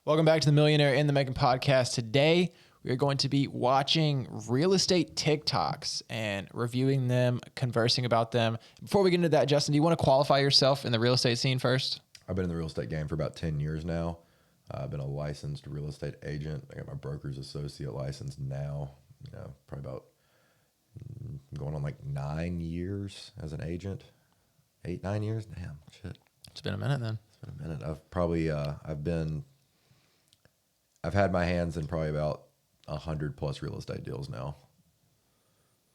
Welcome back to the Millionaire in the Making podcast. Today, we are going to be watching real estate TikToks and reviewing them, conversing about them. Before we get into that, Justin, do you want to qualify yourself in the real estate scene first? I've been in the real estate game for about 10 years now. I've been a licensed real estate agent. I got my broker's associate license now, probably about going on like 9 years as an agent. 8, 9 years? Damn, shit. It's been a minute then. It's been a minute. I've had my hands in probably about 100 plus real estate deals now,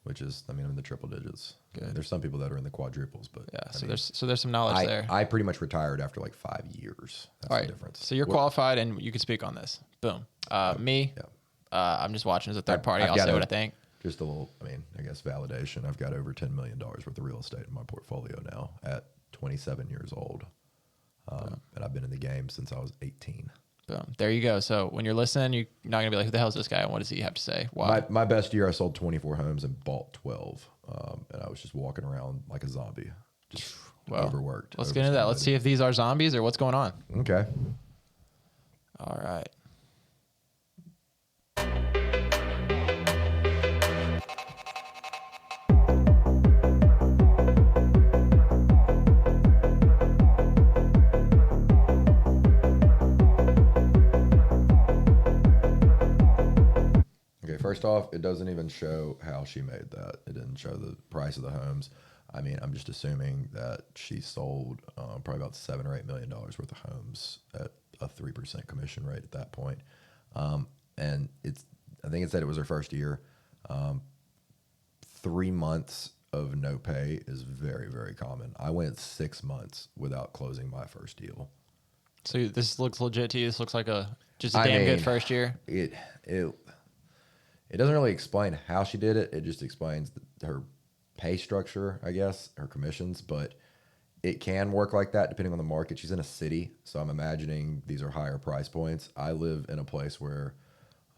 which is, I'm in the triple digits. Good. There's some people that are in the quadruples, but yeah. So there's some knowledge there. I pretty much retired after like 5 years. That's All right. the difference. So you're qualified and you can speak on this. Boom. Me, I'm just watching as a third party. I'll say what I think. Just a little, I guess validation. I've got over $10 million worth of real estate in my portfolio now at 27 years old. And I've been in the game since I was 18. Boom. There you go. So when you're listening, you're not going to be like, who the hell is this guy? And what does he have to say? Why? My best year, I sold 24 homes and bought 12. And I was just walking around like a zombie. Just overworked. Let's get into that. Let's see if these are zombies or what's going on. Okay. All right. First off, it doesn't even show how she made that. It didn't show the price of the homes. I'm just assuming that she sold probably about $7 or $8 million worth of homes at a 3% commission rate at that point. And I think it said it was her first year. 3 months of no pay is very, very common. I went 6 months without closing my first deal. So this looks legit to you? This looks like just a damn good first year? It doesn't really explain how she did it. It just explains her pay structure, I guess, her commissions. But it can work like that depending on the market. She's in a city, so I'm imagining these are higher price points. I live in a place where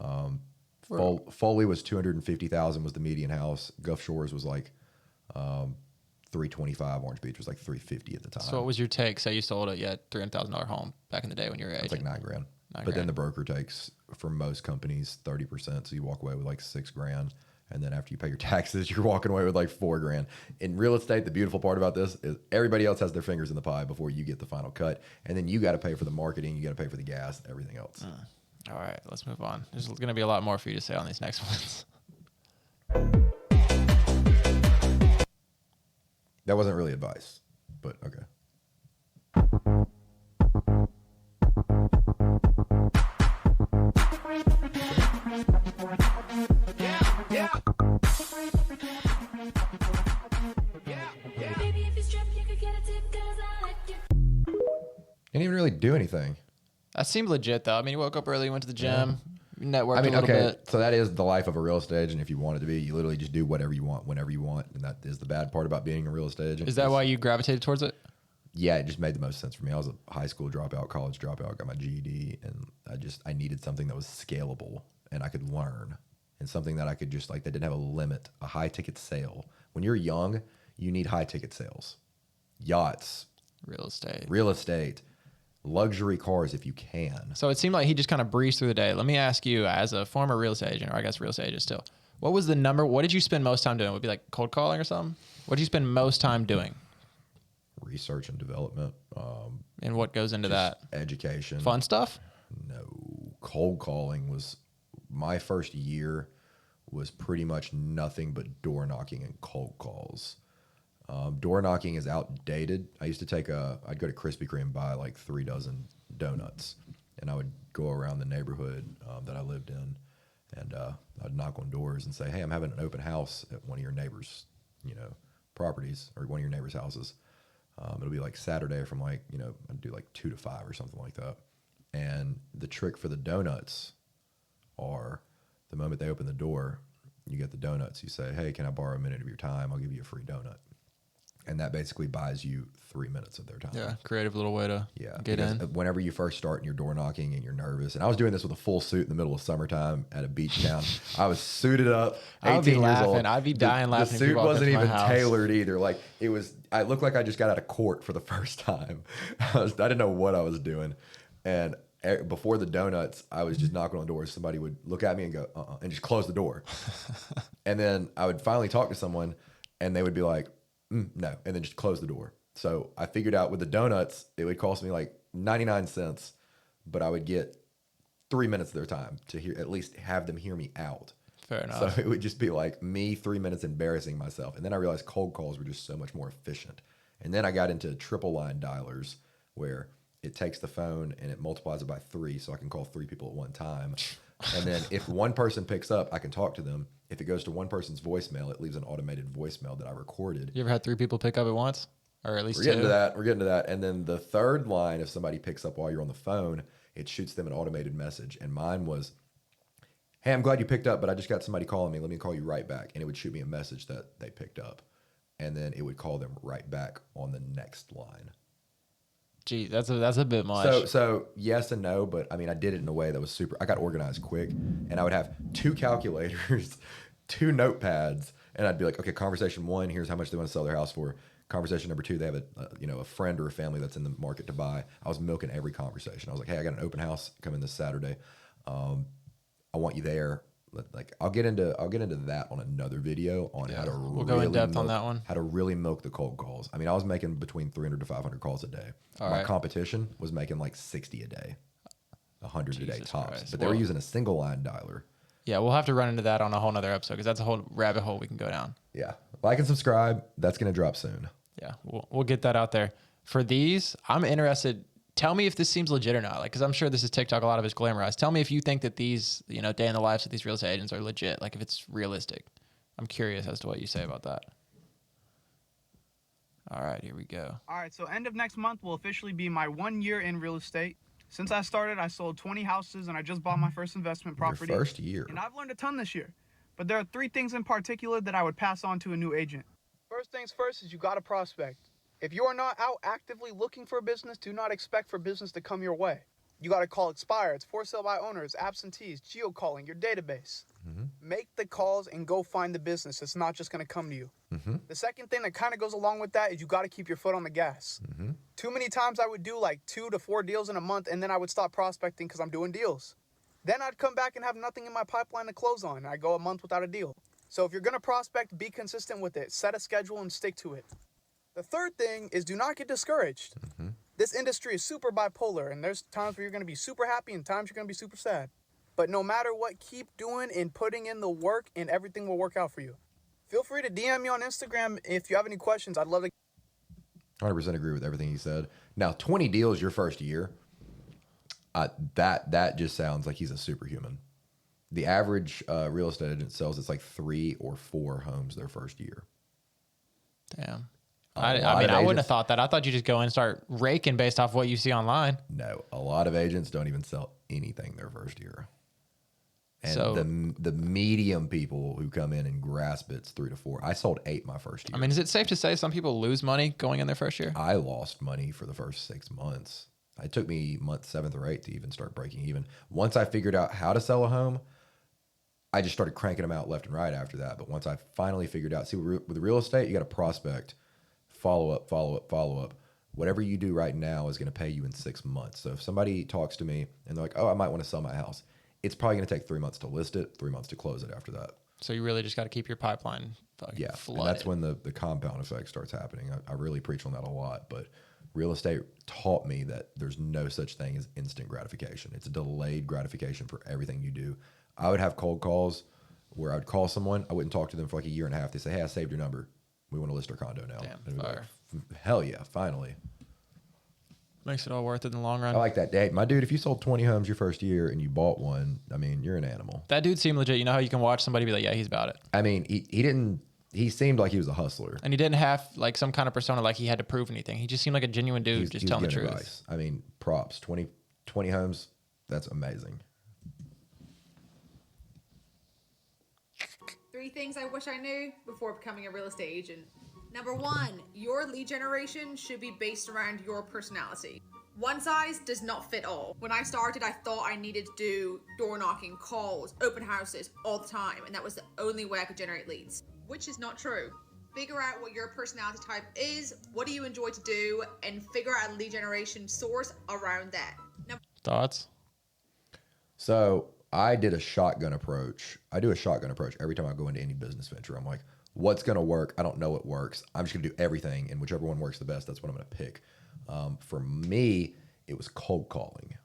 Foley was $250,000 was the median house. Gulf Shores was like $325. Orange Beach was like $350 at the time. So what was your take? Say you sold a $300,000 home back in the day when you were It's like $9,000. But then the broker takes, for most companies, 30%. So you walk away with like $6,000. And then after you pay your taxes, you're walking away with like $4,000. In real estate, the beautiful part about this is everybody else has their fingers in the pie before you get the final cut. And then you got to pay for the marketing. You got to pay for the gas, everything else. All right, let's move on. There's going to be a lot more for you to say on these next ones. That wasn't really advice, but okay. Didn't even really do anything. That seemed legit, though. You woke up early, went to the gym, networked a little bit. So that is the life of a real estate agent. If you want it to be, you literally just do whatever you want, whenever you want. And that is the bad part about being a real estate agent. Is that why you gravitated towards it? Yeah, it just made the most sense for me. I was a high school dropout, college dropout, got my GED, and I needed something that was scalable and I could learn, and something that I could just that didn't have a limit, a high ticket sale. When you're young, you need high ticket sales. Yachts. Real estate. Luxury cars if you can. So it seemed like he just kind of breezed through the day. Let me ask you, as a former real estate agent, or I guess real estate agent still, what did you spend most time doing? Would it be like cold calling or something? What did you spend most time doing? Research and development. And what goes into that? Education. Fun stuff? No. Cold calling was, my first year was pretty much nothing but door knocking and cold calls. Door knocking is outdated. I used to I'd go to Krispy Kreme and buy like 3 dozen donuts, and I would go around the neighborhood that I lived in, and I'd knock on doors and say, hey, I'm having an open house at one of your neighbors, properties, or one of your neighbors' houses. It'll be like Saturday from I'd do like 2 to 5 or something like that. And the trick for the donuts are, the moment they open the door, you get the donuts. You say, hey, can I borrow a minute of your time? I'll give you a free donut. And that basically buys you 3 minutes of their time. Yeah, creative little way to get in. Whenever you first start and you're door knocking and you're nervous, and I was doing this with a full suit in the middle of summertime at a beach town. I was suited up, 18 years old. I'd be dying laughing. The suit wasn't even tailored either. I looked like I just got out of court for the first time. I didn't know what I was doing. And before the donuts, I was just knocking on doors. Somebody would look at me and go, and just close the door. And then I would finally talk to someone and they would be like, no, and then just close the door. So I figured out with the donuts, it would cost me like 99 cents, but I would get 3 minutes of their time to at least have them hear me out. Fair enough. So it would just be like me 3 minutes embarrassing myself. And then I realized cold calls were just so much more efficient. And then I got into triple line dialers where it takes the phone and it multiplies it by 3 so I can call 3 people at one time. And then if one person picks up, I can talk to them. If it goes to one person's voicemail, it leaves an automated voicemail that I recorded. You ever had 3 people pick up at once? Or at least We're 2? getting to that. We're getting to that. And then the third line, if somebody picks up while you're on the phone, it shoots them an automated message. And mine was, hey, I'm glad you picked up, but I just got somebody calling me. Let me call you right back. And it would shoot me a message that they picked up. And then it would call them right back on the next line. Gee, that's a bit much. So yes and no, but I mean, I did it in a way that was super. I got organized quick, and I would have 2 calculators, 2 notepads, and I'd be like, okay, conversation 1, here's how much they want to sell their house for. Conversation number 2, they have a friend or a family that's in the market to buy. I was milking every conversation. I was like, hey, I got an open house coming this Saturday. I want you there. Like I'll get into that on another video on how to we'll go in depth on that one. How to really milk the cold calls. I mean, I was making between 300 to 500 calls a day. All My right. competition was making like 60 a day, 100 a day Jesus tops. Christ. But they were using a single line dialer. Yeah, we'll have to run into that on a whole nother episode because that's a whole rabbit hole we can go down. Yeah, like and subscribe. That's gonna drop soon. Yeah, we'll get that out there. For these, I'm interested. Tell me if this seems legit or not. Like, because I'm sure this is TikTok. A lot of it's glamorized. Tell me if you think that these, day in the lives of these real estate agents are legit. Like, if it's realistic. I'm curious as to what you say about that. All right, here we go. All right, so end of next month will officially be my 1 year in real estate. Since I started, I sold 20 houses, and I just bought my first investment property. Your first year. And I've learned a ton this year. But there are 3 things in particular that I would pass on to a new agent. First things first is you got to prospect. If you are not out actively looking for business, do not expect for business to come your way. You got to call expireds, for sale by owners, absentees, geo-calling, your database. Make the calls and go find the business. It's not just going to come to you. The second thing that kind of goes along with that is you got to keep your foot on the gas. Too many times I would do like 2 to 4 deals in a month, and then I would stop prospecting because I'm doing deals. Then I'd come back and have nothing in my pipeline to close on. I go a month without a deal. So if you're going to prospect, be consistent with it. Set a schedule and stick to it. The third thing is do not get discouraged. This industry is super bipolar, and there's times where you're going to be super happy and times you're going to be super sad. But no matter what, keep doing and putting in the work, and everything will work out for you. Feel free to DM me on Instagram if you have any questions. I'd love to. 100% agree with everything you said. Now, 20 deals your first year. That just sounds like he's a superhuman. The average real estate agent sells it's like 3 or 4 homes their first year. Damn. I mean, I wouldn't have thought that. I thought you just go in and start raking based off what you see online. No, a lot of agents don't even sell anything their first year. And So- the medium people who come in and grasp it's 3 to 4. I sold 8 my first year. I mean, is it safe to say some people lose money going in their first year? I lost money for the first 6 months. It took me month 7th or 8th to even start breaking even. Once I figured out how to sell a home, I just started cranking them out left and right after that. But once I finally figured out, see, with real estate, you got to prospect, follow up. Whatever you do right now is going to pay you in 6 months. So if somebody talks to me and they're like, oh, I might want to sell my house, it's probably going to take 3 months to list it, 3 months to close it after that. So you really just got to keep your pipeline fucking flooded. And that's when the compound effect starts happening. I really preach on that a lot, but real estate taught me that there's no such thing as instant gratification. It's a delayed gratification for everything you do. I would have cold calls where I would call someone, I wouldn't talk to them for like a year and a half. They say, hey, I saved your number. We want to list our condo now. Damn, And we'd be fire. like, hell yeah, finally. Makes it all worth it in the long run. I like that. Hey, my dude, if you sold 20 homes your first year and you bought one, I mean, you're an animal. That dude seemed legit. You know how you can watch somebody be like, yeah, he's about it. I mean, he seemed like he was a hustler. And he didn't have like some kind of persona like he had to prove anything. He just seemed like a genuine dude He was just telling the giving truth. advice. I mean, props. 20 homes, that's amazing. 3 things I wish I knew before becoming a real estate agent. Number 1, your lead generation should be based around your personality. One size does not fit all. When I started, I thought I needed to do door knocking, calls, open houses all the time, and that was the only way I could generate leads, which is not true. Figure out what your personality type is, what do you enjoy to do, and figure out a lead generation source around that. Thoughts? So I did a shotgun approach. I do a shotgun approach every time I go into any business venture. I'm like, what's going to work? I don't know what works. I'm just going to do everything, and whichever one works the best, that's what I'm going to pick. For me, it was cold calling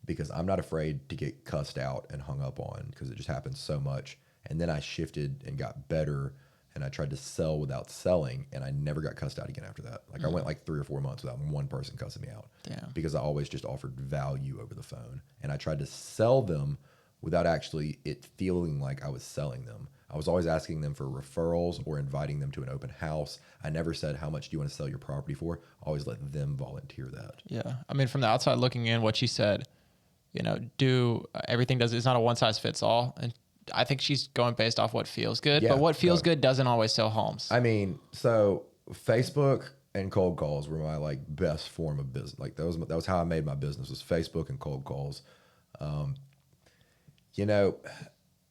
because I'm not afraid to get cussed out and hung up on because it just happens so much. And then I shifted and got better, and I tried to sell without selling, and I never got cussed out again after that. Like I went like 3 or 4 months without one person cussing me out. Damn. Because I always just offered value over the phone, and I tried to sell them without actually it feeling like I was selling them. I was always asking them for referrals or inviting them to an open house. I never said, how much do you want to sell your property for? I always let them volunteer that. Yeah. I mean, from the outside looking in, what she said, you know, it's not a one size fits all. And I think she's going based off what feels good, Yeah, but what feels good doesn't always sell homes. I mean, so Facebook and cold calls were my like best form of business. Like that was how I made my business, was Facebook and cold calls. You know,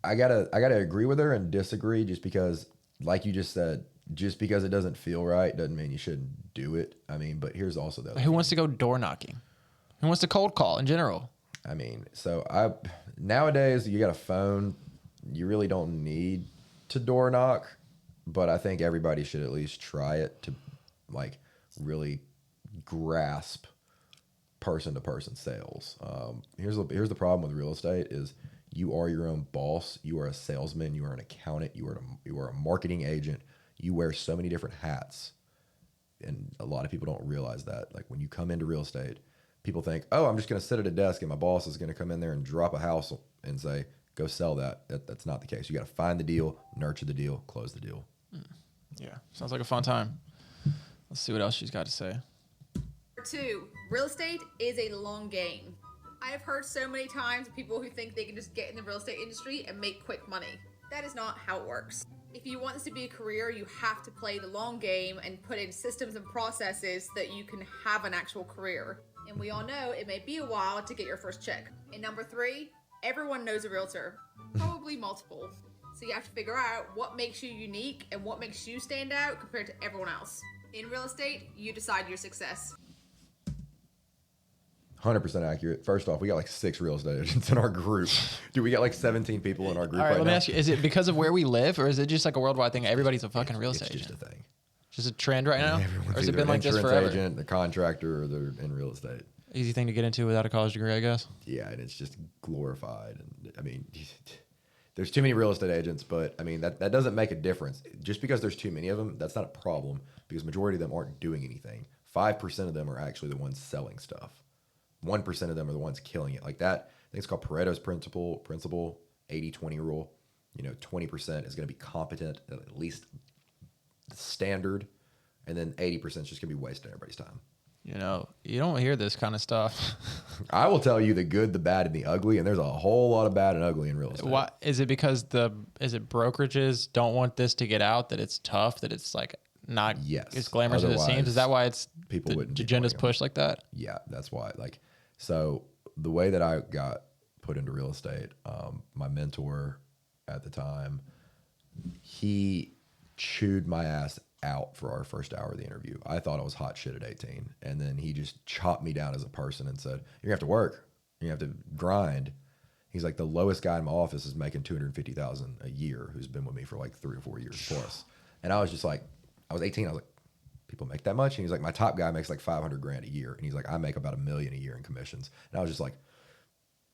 I gotta agree with her and disagree, just because, like you just said, just because it doesn't feel right doesn't mean you shouldn't do it. I mean, but here's also the other Who wants to go door knocking? Who wants to cold call in general? I mean, so nowadays you got a phone, you really don't need to door knock, but I think everybody should at least try it to like really grasp person to person sales. Here's the problem with real estate is you are your own boss. You are a salesman. You are an accountant. You are a marketing agent. You wear so many different hats, and a lot of people don't realize that. Like when you come into real estate, people think, oh, I'm just going to sit at a desk and my boss is going to come in there and drop a house and say, go sell that. That's not the case. You got to find the deal, nurture the deal, close the deal. Yeah. Sounds like a fun time. Let's see what else she's got to say. Number 2, real estate is a long game. I have heard so many times of people who think they can just get in the real estate industry and make quick money. That is not how it works. If you want this to be a career, you have to play the long game and put in systems and processes so that you can have an actual career. And we all know it may be a while to get your first check. And number 3, everyone knows a realtor, probably multiple. So you have to figure out what makes you unique and what makes you stand out compared to everyone else. In real estate, you decide your success. 100% accurate. First off, we got like 6 real estate agents in our group. Dude, we got like 17 people in our group All right, let me now. ask you, is it because of where we live, or is it just like a worldwide thing? Everybody's a fucking real estate It's just agent. a thing. Just a trend right now? Everyone's Or has it either been an like this insurance forever? agent, a contractor, or they're in real estate. Easy thing to get into without a college degree, I guess. Yeah, and it's just glorified. And I mean, there's too many real estate agents, but I mean, that doesn't make a difference. Just because there's too many of them, that's not a problem, because majority of them aren't doing anything. 5% of them are actually the ones selling stuff. 1% of them are the ones killing it. Like that, I think it's called Pareto's principle, 80-20 rule. 20% is going to be competent, at least standard, and then 80% is just going to be wasting everybody's time. You don't hear this kind of stuff. I will tell you the good, the bad, and the ugly, and there's a whole lot of bad and ugly in real estate. Why is it? Because brokerages don't want this to get out, that it's tough, that it's like not as glamorous as it seems? Is that why people wouldn't the agenda's pushed like that? Yeah, that's why. So the way that I got put into real estate, my mentor at the time, he chewed my ass out for our first hour of the interview. I thought I was hot shit at 18. And then he just chopped me down as a person and said, you're gonna have to work. You have to grind. He's like, the lowest guy in my office is making $250,000 a year, who's been with me for like 3 or 4 years plus. And I was just like, I was 18. I was like, people make that much? And he's like, my top guy makes like $500,000 a year. And he's like, I make about $1 million a year in commissions. And I was just like,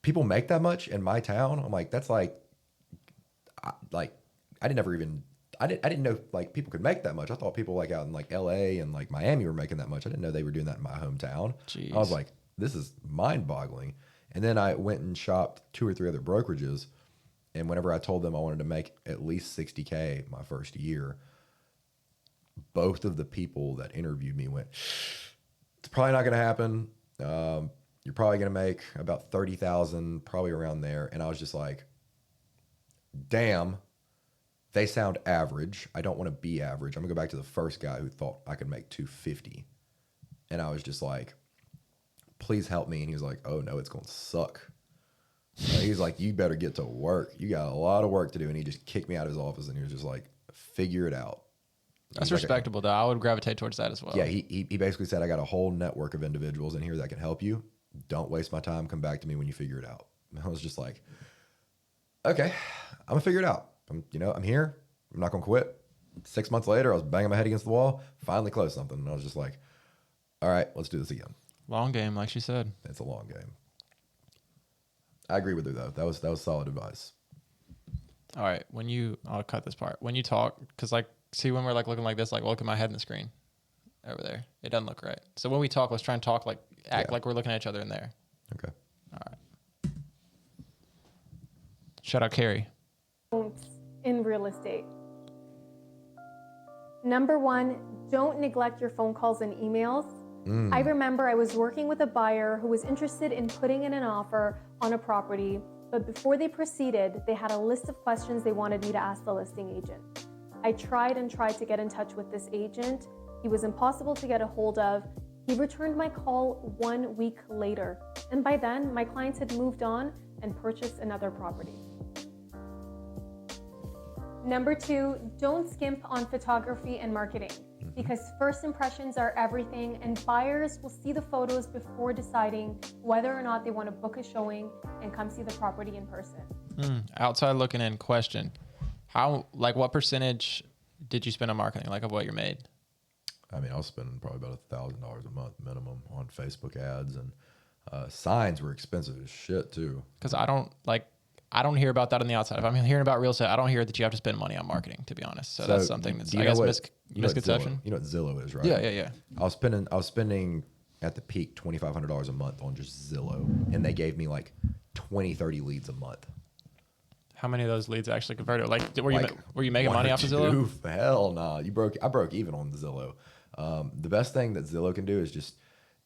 people make that much in my town? I'm like, that's I didn't know like people could make that much. I thought people like out in like LA and like Miami were making that much. I didn't know they were doing that in my hometown. Jeez. I was like, this is mind boggling. And then I went and shopped 2 or 3 other brokerages. And whenever I told them I wanted to make at least $60K my first year, both of the people that interviewed me went, it's probably not going to happen. You're probably going to make about 30,000, probably around there. And I was just like, damn, they sound average. I don't want to be average. I'm gonna go back to the first guy who thought I could make 250. And I was just like, please help me. And he was like, oh no, it's going to suck. He's like, you better get to work. You got a lot of work to do. And he just kicked me out of his office and he was just like, figure it out. That's respectable, though. I would gravitate towards that as well. Yeah, he basically said, I got a whole network of individuals in here that can help you. Don't waste my time. Come back to me when you figure it out. I was just like, okay, I'm gonna figure it out. I'm here. I'm not gonna quit. 6 months later, I was banging my head against the wall, finally closed something. And I was just like, all right, let's do this again. Long game, like she said. It's a long game. I agree with her though. That was solid advice. All right, I'll cut this part. When you talk, because like, see when we're like looking like this, like look at my head in the screen over there. It doesn't look right. So when we talk, let's try and talk like, act like we're looking at each other in there. Okay. All right. Shout out Carrie. In real estate. Number one, don't neglect your phone calls and emails. I remember I was working with a buyer who was interested in putting in an offer on a property, but before they proceeded, they had a list of questions they wanted me to ask the listing agent. I tried to get in touch with this agent. He was impossible to get a hold of. He returned my call 1 week later, and by then, my clients had moved on and purchased another property. Number two, don't skimp on photography and marketing, because first impressions are everything, and buyers will see the photos before deciding whether or not they want to book a showing and come see the property in person. Outside looking in, question. What percentage did you spend on marketing, like of what you're made? I mean, I was spending probably about $1,000 a month minimum on Facebook ads, and signs were expensive as shit too. Because I don't hear about that on the outside. If I'm hearing about real estate, I don't hear that you have to spend money on marketing, to be honest. So that's something that's, I guess, misconception. You know what Zillow is, right? Yeah. I was spending at the peak $2,500 a month on just Zillow, and they gave me like 20, 30 leads a month. How many of those leads actually converted? Were you making money off of Two? Zillow? Hell nah. I broke even on Zillow. The best thing that Zillow can do is just,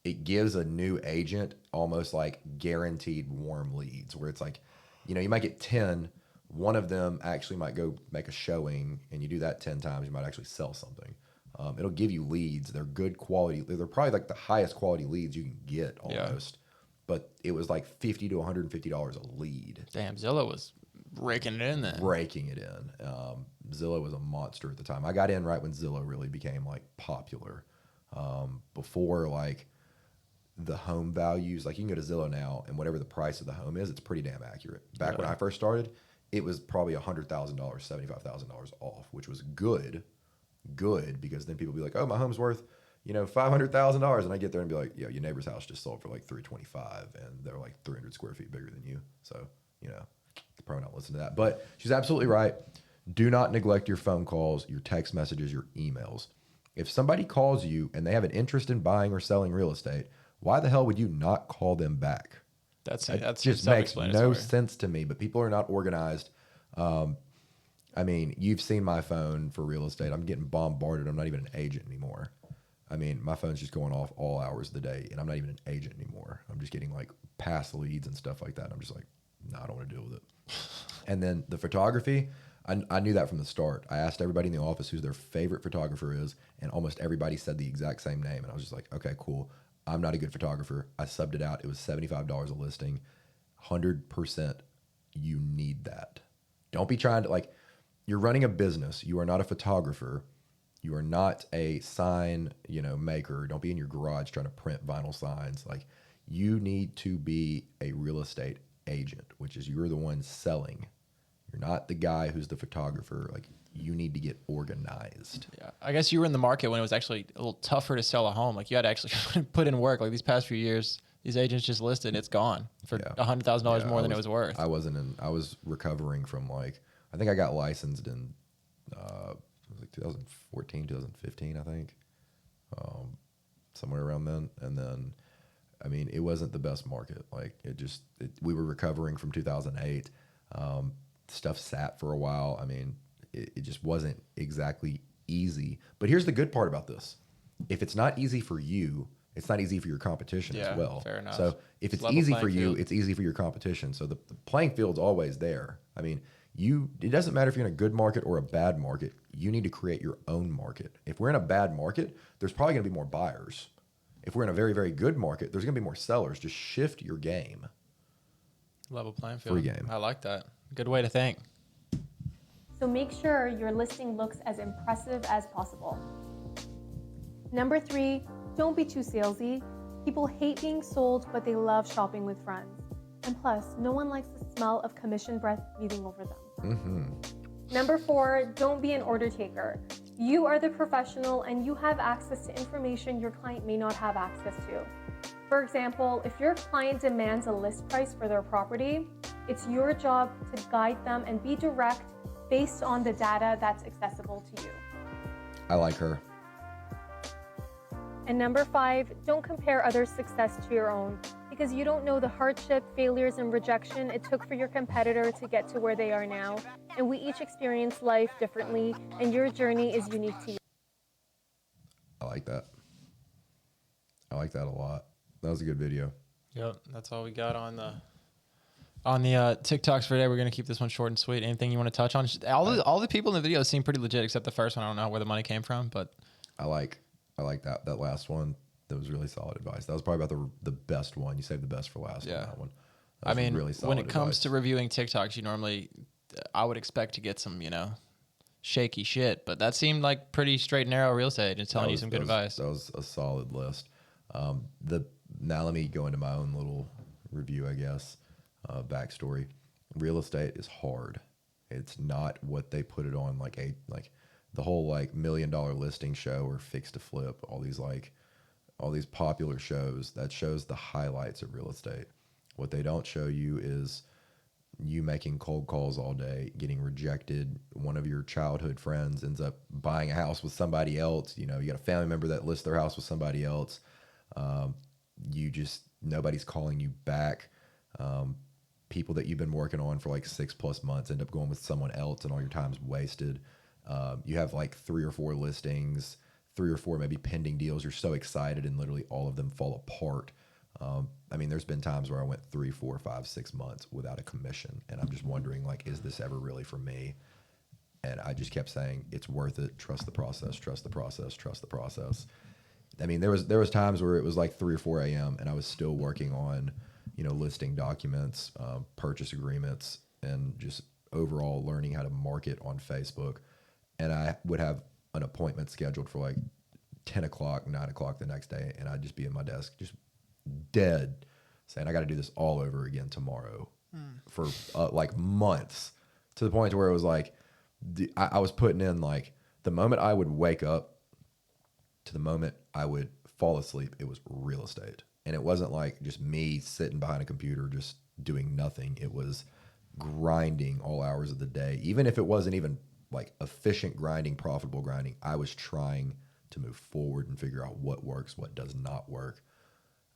it gives a new agent almost like guaranteed warm leads, where it's like, you might get 10, one of them actually might go make a showing, and you do that 10 times, you might actually sell something. It'll give you leads. They're good quality. They're probably like the highest quality leads you can get almost. Yeah. But it was like $50 to $150 a lead. Damn, Zillow was raking it in then. Raking it in. Zillow was a monster at the time. I got in right when Zillow really became like popular. Before like the home values, like you can go to Zillow now, and whatever the price of the home is, it's pretty damn accurate. Back when I first started, it was probably $100,000, $75,000 off, which was good, because then people be like, oh, my home's worth, $500,000, and I get there and be like, yeah, your neighbor's house just sold for like $325, and they're like 300 square feet bigger than you, so probably not listen to that. But she's absolutely right. Do not neglect your phone calls, your text messages, your emails. If somebody calls you and they have an interest in buying or selling real estate, why the hell would you not call them back? That just makes no sense to me. But people are not organized. I mean, you've seen my phone for real estate. I'm getting bombarded. I'm not even an agent anymore. I mean, my phone's just going off all hours of the day, and I'm not even an agent anymore. I'm just getting like past leads and stuff like that. And I'm just like, no, I don't want to deal with it. And then the photography, I knew that from the start. I asked everybody in the office who their favorite photographer is, and almost everybody said the exact same name. And I was just like, okay, cool. I'm not a good photographer. I subbed it out. It was $75 a listing. 100% you need that. Don't be trying to, like, you're running a business. You are not a photographer. You are not a sign, maker. Don't be in your garage trying to print vinyl signs. Like, you need to be a real estate agent, which is you're the one selling. You're not the guy who's the photographer. Like, you need to get organized. Yeah, I guess you were in the market when it was actually a little tougher to sell a home. Like, you had to actually put in work. Like, these past few years, these agents just listed, it's gone for $100,000 more than it was worth. I was recovering from, like, I think I got licensed in it was like 2014, 2015, I think, somewhere around then. And then, I mean, it wasn't the best market. Like, we were recovering from 2008. Stuff sat for a while. I mean, it just wasn't exactly easy. But here's the good part about this. If it's not easy for you, it's not easy for your competition as well. Fair enough. So if it's easy for you, it's easy for your competition. So the playing field's always there. I mean, it doesn't matter if you're in a good market or a bad market. You need to create your own market. If we're in a bad market, there's probably going to be more buyers. If we're in a very, very good market, there's going to be more sellers. Just shift your game. Level playing field. Free game. I like that. Good way to think. So make sure your listing looks as impressive as possible. Number 3, don't be too salesy. People hate being sold, but they love shopping with friends. And plus, no one likes the smell of commission breath breathing over them. Number 4, don't be an order taker. You are the professional and you have access to information your client may not have access to. For example, if your client demands a list price for their property, it's your job to guide them and be direct based on the data that's accessible to you. I like her. And number 5, don't compare others' success to your own, because you don't know the hardship, failures, and rejection it took for your competitor to get to where they are now. And we each experience life differently, and your journey is unique to you. I like that. I like that a lot. That was a good video. Yep, that's all we got on the TikToks for today. We're gonna keep this one short and sweet. Anything you want to touch on? All the people in the video seem pretty legit, except the first one. I don't know where the money came from, but I like that last one. That was really solid advice. That was probably about the best one. You saved the best for last on that one. I mean, really solid when it comes advice. to reviewing TikToks, I would expect to get some, shaky shit, but that seemed like pretty straight and narrow real estate and telling you some good advice. That was a solid list. Now let me go into my own little review, I guess. Backstory. Real estate is hard. It's not what they put it on like the whole $1 million listing show or fix to flip, all these popular shows that shows the highlights of real estate. What they don't show you is you making cold calls all day, getting rejected. One of your childhood friends ends up buying a house with somebody else. You got a family member that lists their house with somebody else. Nobody's calling you back. People that you've been working on for 6+ months end up going with someone else and all your time's wasted. You have 3 or 4 listings, 3 or 4 maybe pending deals. You're so excited and literally all of them fall apart. There's been times where I went 3, 4, 5, 6 months without a commission. And I'm just wondering, is this ever really for me? And I just kept saying, it's worth it. Trust the process, trust the process, trust the process. There was times where it was 3 or 4 a.m. and I was still working on, listing documents, purchase agreements, and just overall learning how to market on Facebook. And I would have an appointment scheduled for 10 o'clock, 9 o'clock the next day. And I'd just be at my desk, just dead, saying, I got to do this all over again tomorrow for months, to the point where it was I was putting in the moment I would wake up to the moment I would fall asleep, it was real estate. And it wasn't just me sitting behind a computer just doing nothing. It was grinding all hours of the day. Even if it wasn't even efficient grinding, profitable grinding, I was trying to move forward and figure out what works, what does not work.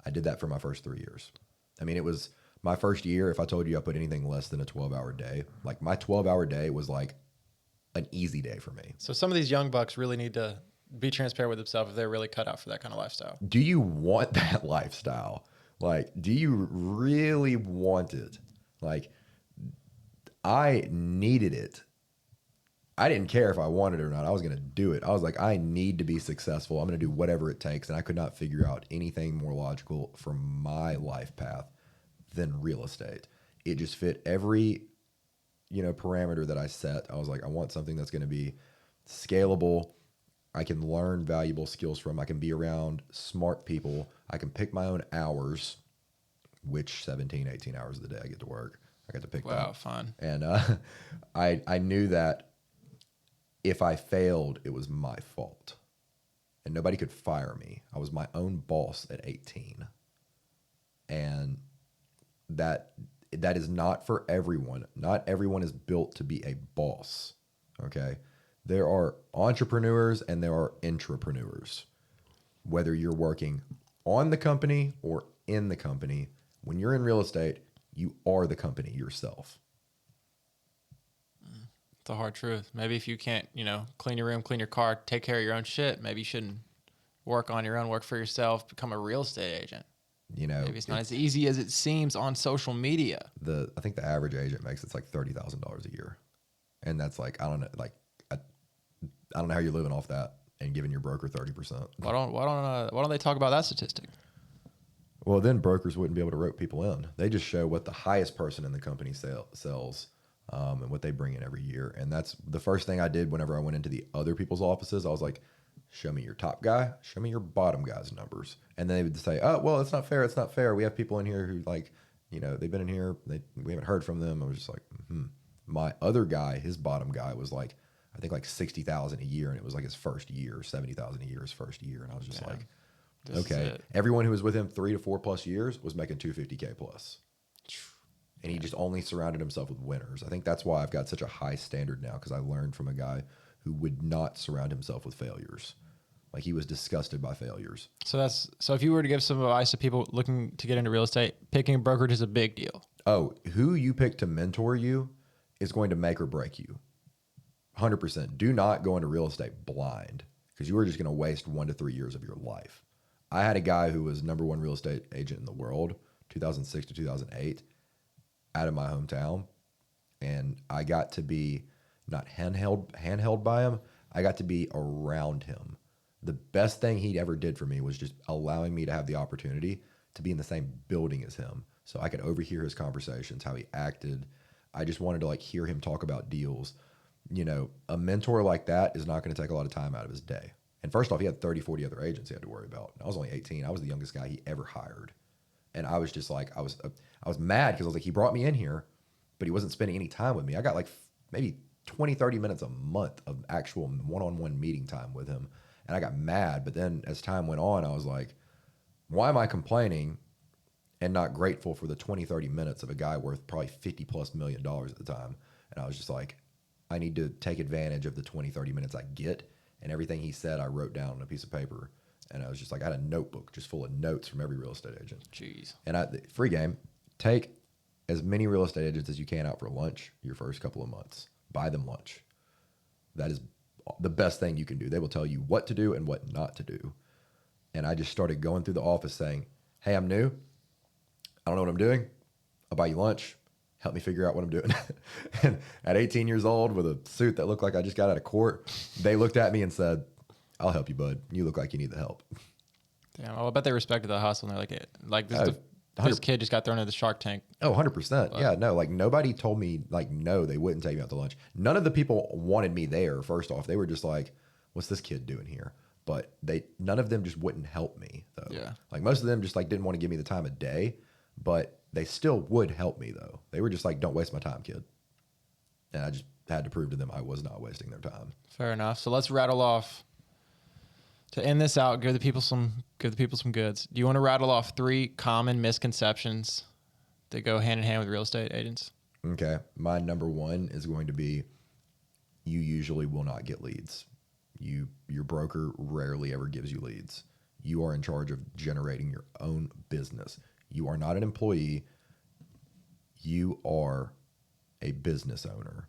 I did that for my first 3 years. It was my first year. If I told you I put anything less than a 12-hour day, my 12-hour day was an easy day for me. So some of these young bucks really need to be transparent with themselves if they're really cut out for that kind of lifestyle. Do you want that lifestyle? Do you really want it? I needed it. I didn't care if I wanted it or not. I was going to do it. I was I need to be successful. I'm going to do whatever it takes. And I could not figure out anything more logical for my life path than real estate. It just fit every, parameter that I set. I was I want something that's going to be scalable. I can learn valuable skills from. I can be around smart people. I can pick my own hours, which 17, 18 hours of the day I get to work. I get to pick that. Wow, fun. And I knew that if I failed, it was my fault. And nobody could fire me. I was my own boss at 18. And that is not for everyone. Not everyone is built to be a boss. Okay? There are entrepreneurs and there are intrapreneurs. Whether you're working on the company or in the company, when you're in real estate, you are the company yourself. It's a hard truth. Maybe if you can't, clean your room, clean your car, take care of your own shit, maybe you shouldn't work on your own, work for yourself, become a real estate agent. Maybe it's not as easy as it seems on social media. I think the average agent makes it's $30,000 a year. And that's I don't know, I don't know how you're living off that and giving your broker 30%. Why don't they talk about that statistic? Well, then brokers wouldn't be able to rope people in. They just show what the highest person in the company sells and what they bring in every year. And that's the first thing I did whenever I went into the other people's offices. I was like, show me your top guy, show me your bottom guy's numbers. And then they would say, oh, well, it's not fair. It's not fair. We have people in here who they've been in here. We haven't heard from them. I was just like, My other guy, his bottom guy was like, I think like 60,000 a year. And it was like his first year, 70,000 a year his first year. And I was just like, This is okay. it. Everyone who was with him 3 to 4 plus years was making 250K plus. And he just only surrounded himself with winners. I think that's why I've got such a high standard now, because I learned from a guy who would not surround himself with failures. Like, he was disgusted by failures. So if you were to give some advice to people looking to get into real estate, picking a brokerage is a big deal. Oh, who you pick to mentor you is going to make or break you. 100%. Do not go into real estate blind, because you are just going to waste 1 to 3 years of your life. I had a guy who was #1 real estate agent in the world, 2006 to 2008, out of my hometown. And I got to be not handheld by him. I got to be around him. The best thing he ever did for me was just allowing me to have the opportunity to be in the same building as him, so I could overhear his conversations, how he acted. I just wanted to like hear him talk about deals. A mentor like that is not going to take a lot of time out of his day. And first off, he had 30, 40 other agents he had to worry about. I was only 18. I was the youngest guy he ever hired. And I was just like, I was mad, because I was like, he brought me in here, but he wasn't spending any time with me. I got like maybe 20, 30 minutes a month of actual one-on-one meeting time with him. And I got mad. But then as time went on, I was like, why am I complaining and not grateful for the 20, 30 minutes of a guy worth probably $50+ million at the time? And I was just like, I need to take advantage of the 20, 30 minutes I get. And everything he said, I wrote down on a piece of paper. And I was just like, I had a notebook just full of notes from every real estate agent. Jeez. And free game, take as many real estate agents as you can out for lunch your first couple of months. Buy them lunch. That is the best thing you can do. They will tell you what to do and what not to do. And I just started going through the office saying, hey, I'm new. I don't know what I'm doing. I'll buy you lunch. Help me figure out what I'm doing. And at 18 years old with a suit that looked like I just got out of court, they looked at me and said, I'll help you, bud. You look like you need the help. Damn, well, I bet they respected the hustle. And they're like this kid just got thrown into the Shark Tank. Oh, 100%. Yeah, no, like nobody told me like, no, they wouldn't take me out to lunch. None of the people wanted me there. First off, they were just like, what's this kid doing here? But none of them just wouldn't help me though. Yeah. Like most of them just like didn't want to give me the time of day, but they still would help me though. They were just like, don't waste my time, kid. And I just had to prove to them I was not wasting their time. Fair enough. So let's rattle off, to end this out, give the people some goods. Do you want to rattle off 3 common misconceptions that go hand in hand with real estate agents? Okay. My number 1 is going to be, you usually will not get leads. Your broker rarely ever gives you leads. You are in charge of generating your own business. You are not an employee. You are a business owner.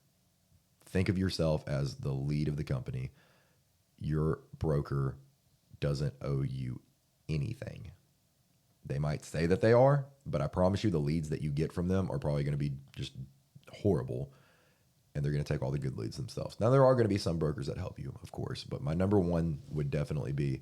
Think of yourself as the lead of the company. Your broker doesn't owe you anything. They might say that they are, but I promise you the leads that you get from them are probably going to be just horrible, and they're going to take all the good leads themselves. Now, there are going to be some brokers that help you, of course, but my number 1 would definitely be,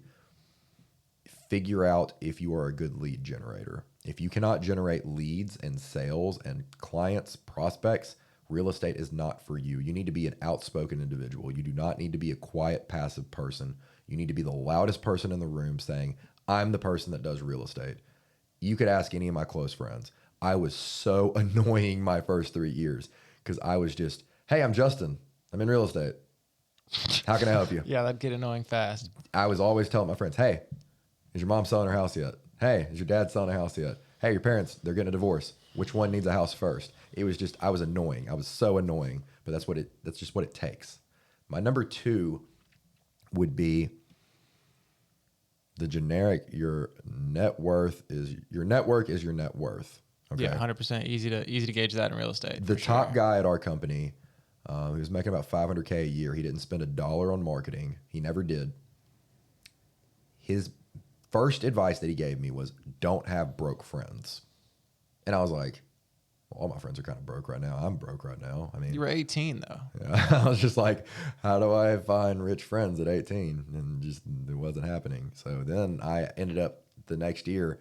figure out if you are a good lead generator. If you cannot generate leads and sales and clients, prospects, real estate is not for you. You need to be an outspoken individual. You do not need to be a quiet, passive person. You need to be the loudest person in the room saying, I'm the person that does real estate. You could ask any of my close friends. I was so annoying my first 3 years because I was just, hey, I'm Justin. I'm in real estate. How can I help you? Yeah, that'd get annoying fast. I was always telling my friends, hey, is your mom selling her house yet? Hey, is your dad selling a house yet? Hey, your parents, they're getting a divorce. Which one needs a house first? It was just, I was annoying. I was so annoying, but that's just what it takes. My number 2 would be the generic, your network is your net worth. Okay. Yeah, 100%. Easy to gauge that in real estate. The top guy at our company, he was making about $500K a year. He didn't spend $1 on marketing. He never did. His first advice that he gave me was, don't have broke friends. And I was like, well, all my friends are kind of broke right now. I'm broke right now. I mean, You were 18 though. yeah, I was just like, how do I find rich friends at 18? And just, it wasn't happening. So then I ended up the next year,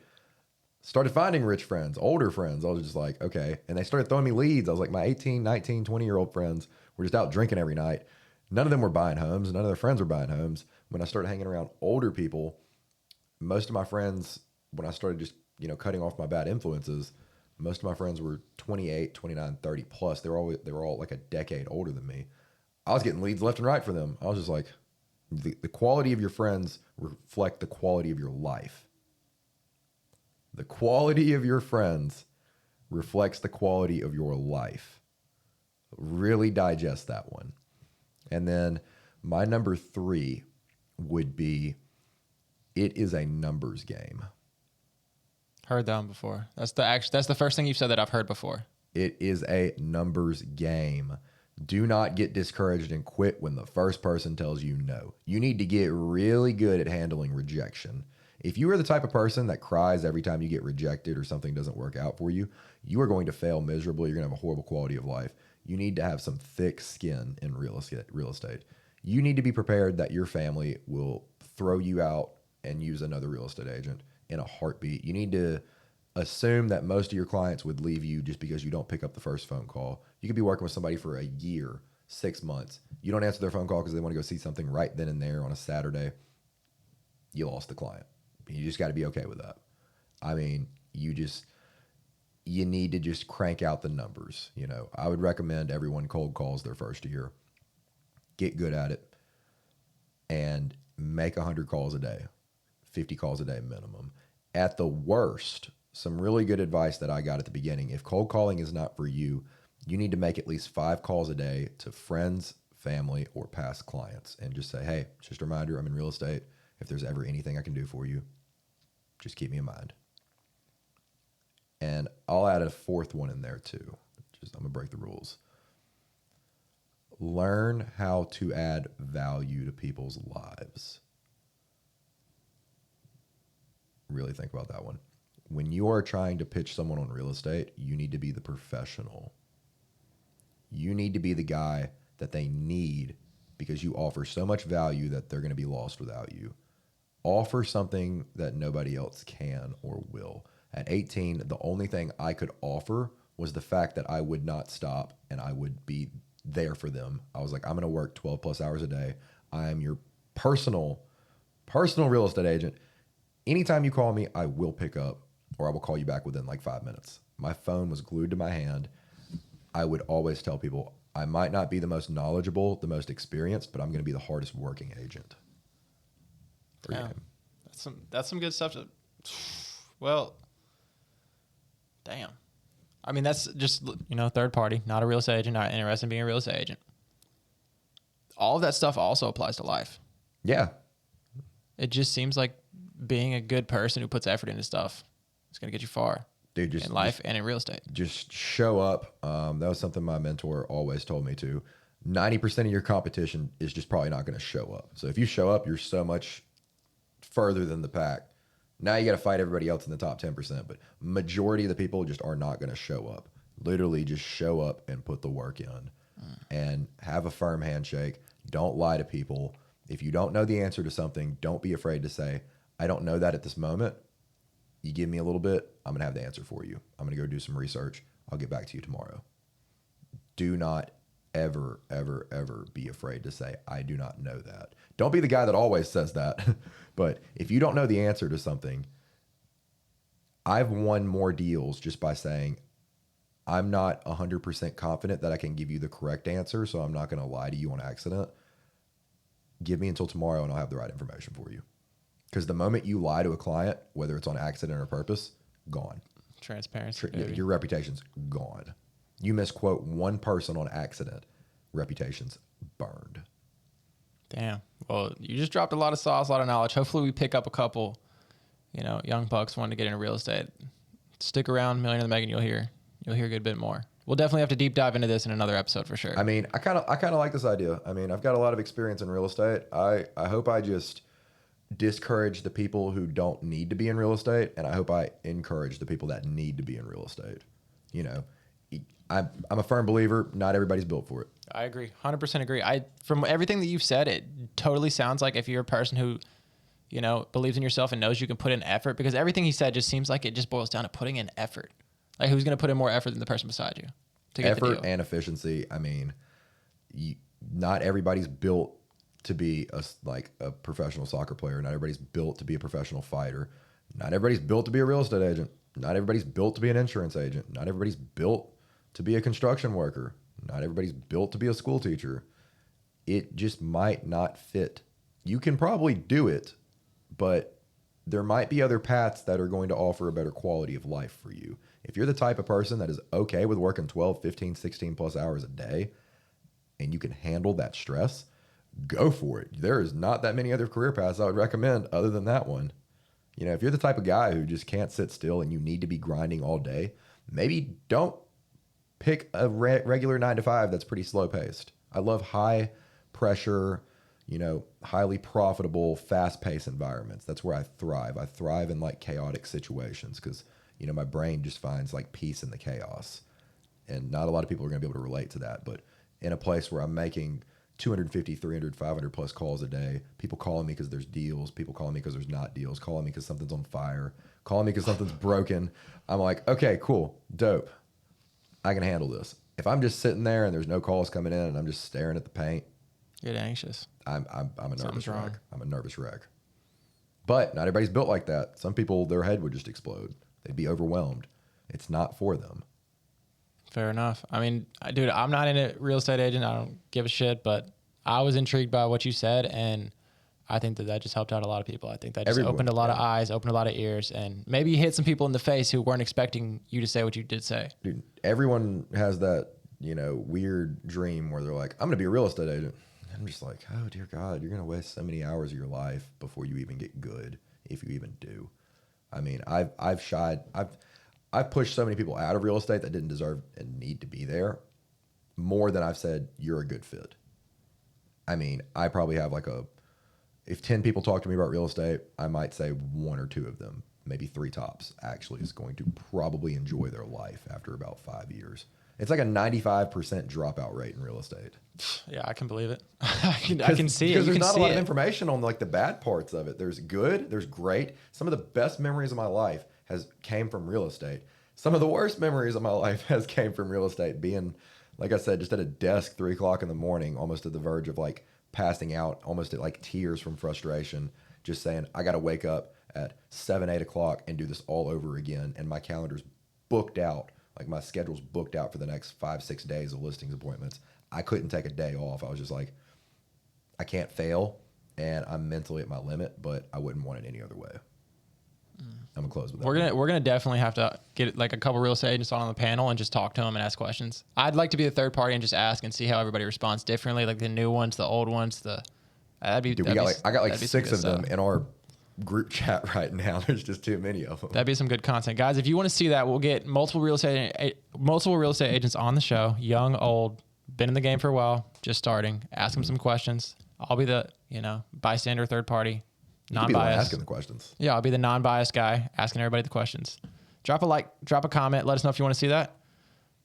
started finding rich friends, older friends. I was just like, okay. And they started throwing me leads. I was like, my 18, 19, 20-year-old friends were just out drinking every night. None of them were buying homes. None of their friends were buying homes. When I started hanging around older people, most of my friends, when I started just, cutting off my bad influences, Most of my friends were 28, 29, 30 plus. They were all like a decade older than me. I was getting leads left and right for them. I was just like, the quality of your friends reflect the quality of your life. The quality of your friends reflects the quality of your life. Really digest that one. And then my number 3 would be, it is a numbers game. Heard that one before. That's the first thing you've said that I've heard before. It is a numbers game. Do not get discouraged and quit when the first person tells you no. You need to get really good at handling rejection. If you are the type of person that cries every time you get rejected or something doesn't work out for you, you are going to fail miserably. You're going to have a horrible quality of life. You need to have some thick skin in real estate. You need to be prepared that your family will throw you out and use another real estate agent in a heartbeat. You need to assume that most of your clients would leave you just because you don't pick up the first phone call. You could be working with somebody for a year, 6 months. You don't answer their phone call because they want to go see something right then and there on a Saturday. You lost the client. You just got to be okay with that. I mean, you need to just crank out the numbers. You know, I would recommend everyone cold calls their first year. Get good at it and make 100 calls a day, 50 calls a day minimum. At the worst, some really good advice that I got at the beginning, if cold calling is not for you, you need to make at least 5 calls a day to friends, family, or past clients and just say, hey, just a reminder, I'm in real estate. If there's ever anything I can do for you, just keep me in mind. And I'll add a 4th one in there too. I'm going to break the rules. Learn how to add value to people's lives. Really think about that one. When you are trying to pitch someone on real estate, you need to be the professional. You need to be the guy that they need because you offer so much value that they're going to be lost without you. Offer something that nobody else can or will. At 18, the only thing I could offer was the fact that I would not stop and I would be there for them. I was like, I'm going to work 12 plus hours a day. I am your personal real estate agent. Anytime you call me, I will pick up or I will call you back within like 5 minutes. My phone was glued to my hand. I would always tell people, I might not be the most knowledgeable, the most experienced, but I'm going to be the hardest working agent. Yeah, that's some good stuff. Well, damn. I mean, that's just, third party, not a real estate agent, not interested in being a real estate agent. All of that stuff also applies to life. Yeah. It just seems like being a good person who puts effort into stuff is going to get you far. Dude, in life and in real estate. Just show up. That was something my mentor always told me to. 90% of your competition is just probably not going to show up. So if you show up, you're so much further than the pack. Now you got to fight everybody else in the top 10%, but majority of the people just are not going to show up. Literally just show up and put the work in and have a firm handshake. Don't lie to people. If you don't know the answer to something, don't be afraid to say, I don't know that at this moment. You give me a little bit, I'm going to have the answer for you. I'm going to go do some research. I'll get back to you tomorrow. Do not ever, ever, ever be afraid to say, I do not know that. Don't be the guy that always says that. But if you don't know the answer to something, I've won more deals just by saying, I'm not 100% confident that I can give you the correct answer, so I'm not going to lie to you on accident. Give me until tomorrow and I'll have the right information for you. Because the moment you lie to a client, whether it's on accident or purpose, gone. Transparency. Your reputation's gone. You misquote one person on accident, reputation's burned. Damn. Well, you just dropped a lot of sauce, a lot of knowledge. Hopefully we pick up a couple, young bucks wanting to get into real estate. Stick around, Million in the Making, you'll hear a good bit more. We'll definitely have to deep dive into this in another episode for sure. I mean, I kind of like this idea. I mean, I've got a lot of experience in real estate. I hope I just discourage the people who don't need to be in real estate, and I hope I encourage the people that need to be in real estate. I'm a firm believer, not everybody's built for it. I agree. 100% agree. From everything that you've said, it totally sounds like if you're a person who, believes in yourself and knows you can put in effort, because everything he said just seems like it just boils down to putting in effort. Like, who's going to put in more effort than the person beside you to get the deal? Effort and efficiency. I mean, not everybody's built to be a professional soccer player. Not everybody's built to be a professional fighter. Not everybody's built to be a real estate agent. Not everybody's built to be an insurance agent. Not everybody's built to be a construction worker. Not everybody's built to be a school teacher. It just might not fit. You can probably do it, but there might be other paths that are going to offer a better quality of life for you. If you're the type of person that is okay with working 12, 15, 16 plus hours a day, and you can handle that stress, go for it. There is not that many other career paths I would recommend other than that one. You know, if you're the type of guy who just can't sit still and you need to be grinding all day, maybe don't pick a regular 9 to 5 that's pretty slow paced. I love high pressure, you know, highly profitable, fast paced environments. That's where I thrive. I thrive in like chaotic situations because, you know, my brain just finds like peace in the chaos. And not a lot of people are going to be able to relate to that. But in a place where I'm making 250, 300, 500 plus calls a day, people calling me because there's deals, people calling me because there's not deals, calling me because something's on fire, calling me because something's broken. I'm like, okay, cool, dope. I can handle this. If I'm just sitting there and there's no calls coming in and I'm just staring at the paint, Get anxious. I'm a nervous Something's wrong. wreck. I'm a nervous wreck. But not everybody's built like that. Some people, their head would just explode. They'd be overwhelmed. It's not for them. Fair enough. I mean, dude, I'm not in a real estate agent. I don't give a shit, but I was intrigued by what you said, and I think that just helped out a lot of people. I think that just Everyone, opened a lot of yeah. eyes, opened a lot of ears, and maybe you hit some people in the face who weren't expecting you to say what you did say. Dude, everyone has that, you know, weird dream where they're like, I'm going to be a real estate agent. I'm just like, oh, dear God, you're going to waste so many hours of your life before you even get good, if you even do. I mean, I've pushed so many people out of real estate that didn't deserve and need to be there more than I've said, you're a good fit. I mean, I probably have if 10 people talk to me about real estate, I might say 1 or 2 of them, maybe 3 tops, actually is going to probably enjoy their life after about 5 years. It's like a 95% dropout rate in real estate. Yeah, I can believe it. I can see it. Because You there's can not a see lot of it. information on like the bad parts of it. There's good, there's great. Some of the best memories of my life came from real estate. Some of the worst memories of my life came from real estate. Being, like I said, just at a desk 3 o'clock in the morning, almost at the verge of like passing out, almost at like tears from frustration, just saying, I got to wake up at 7, 8 o'clock and do this all over again. And my calendar's booked out. Like my schedule's booked out for the next 5, 6 days of listings appointments. I couldn't take a day off. I was just like, I can't fail. And I'm mentally at my limit, but I wouldn't want it any other way. I'm gonna close with that. We're gonna definitely have to get like a couple real estate agents on the panel and just talk to them and ask questions. I'd like to be the third party and just ask and see how everybody responds differently, like the new ones, the old ones. I got like 6 of them in our group chat right now. There's just too many of them. That'd be some good content, guys. If you want to see that, we'll get multiple real estate agents on the show, young, old, been in the game for a while, just starting. Ask them some questions. I'll be the bystander, third party. You could be the one Non-biased. asking the questions. Yeah, I'll be the non-biased guy asking everybody the questions. Drop a like, drop a comment. Let us know if you want to see that.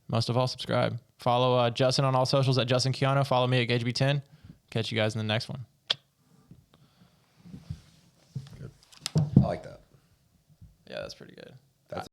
Most of all, subscribe. Follow Justin on all socials at Justin Keanu. Follow me at GageB10. Catch you guys in the next one. Good. I like that. Yeah, that's pretty good.